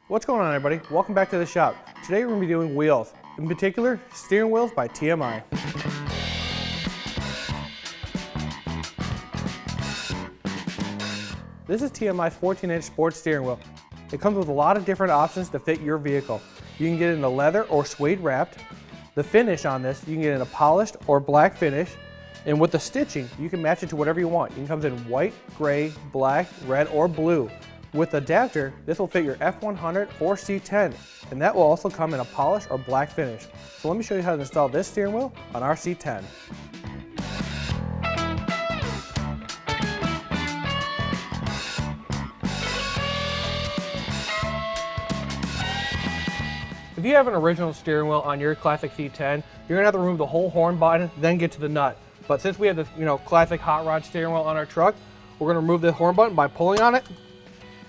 What's going on, everybody? Welcome back to the shop. Today we're going to be doing wheels, in particular steering wheels by TMI. This is TMI's 14-inch sports steering wheel. It comes with a lot of different options to fit your vehicle. You can get it in a leather or suede wrapped. The finish on this, you can get it in a polished or black finish. And with the stitching, you can match it to whatever you want. It comes in white, gray, black, red, or blue. With the adapter, this will fit your F-100 or C10, and that will also come in a polished or black finish. So let me show you how to install this steering wheel on our C10. If you have an original steering wheel on your classic C10, you're gonna have to remove the whole horn button, then get to the nut. But since we have this, classic hot rod steering wheel on our truck, we're gonna remove the horn button by pulling on it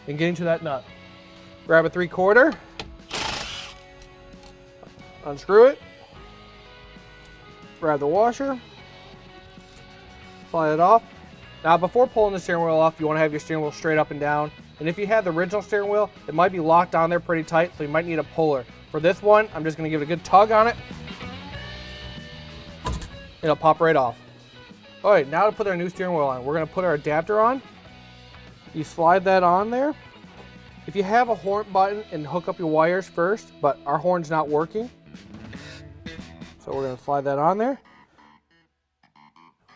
and getting to that nut. Grab a 3/4, unscrew it, grab the washer, slide it off. Now before pulling the steering wheel off, you wanna have your steering wheel straight up and down. And if you have the original steering wheel, it might be locked on there pretty tight, so you might need a puller. For this one, I'm just gonna give it a good tug on it. It'll pop right off. All right, now to put our new steering wheel on, we're gonna put our adapter on. You slide that on there. If you have a horn button, and hook up your wires first, but our horn's not working. So we're gonna slide that on there.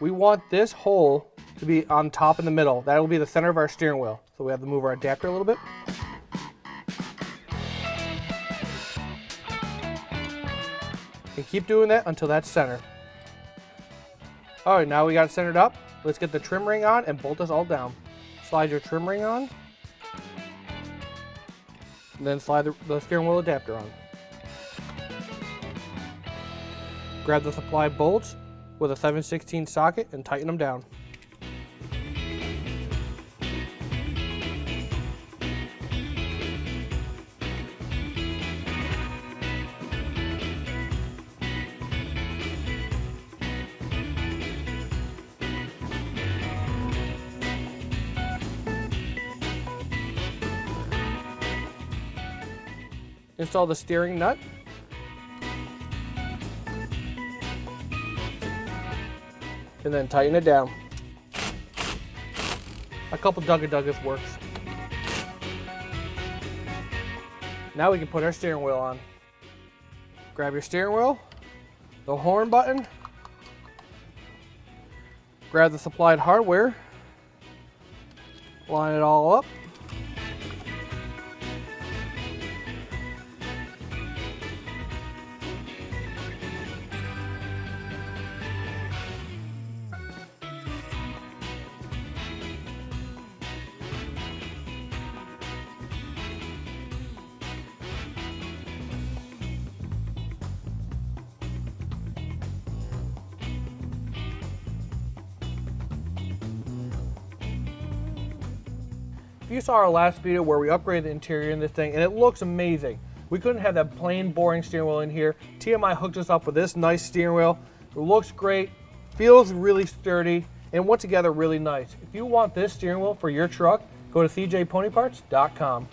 We want this hole to be on top in the middle. That will be the center of our steering wheel. So we have to move our adapter a little bit. And keep doing that until that's center. All right, now we got it centered up. Let's get the trim ring on and bolt this all down. Slide your trim ring on, and then slide the steering wheel adapter on. Grab the supply bolts with a 7/16 socket and tighten them down. Install the steering nut. And then tighten it down. A couple dugga-duggas works. Now we can put our steering wheel on. Grab your steering wheel, the horn button, grab the supplied hardware, line it all up. You saw our last video where we upgraded the interior in this thing, and it looks amazing. We couldn't have that plain, boring steering wheel in here. TMI hooked us up with this nice steering wheel. It looks great, feels really sturdy, and went together really nice. If you want this steering wheel for your truck, go to cjponyparts.com.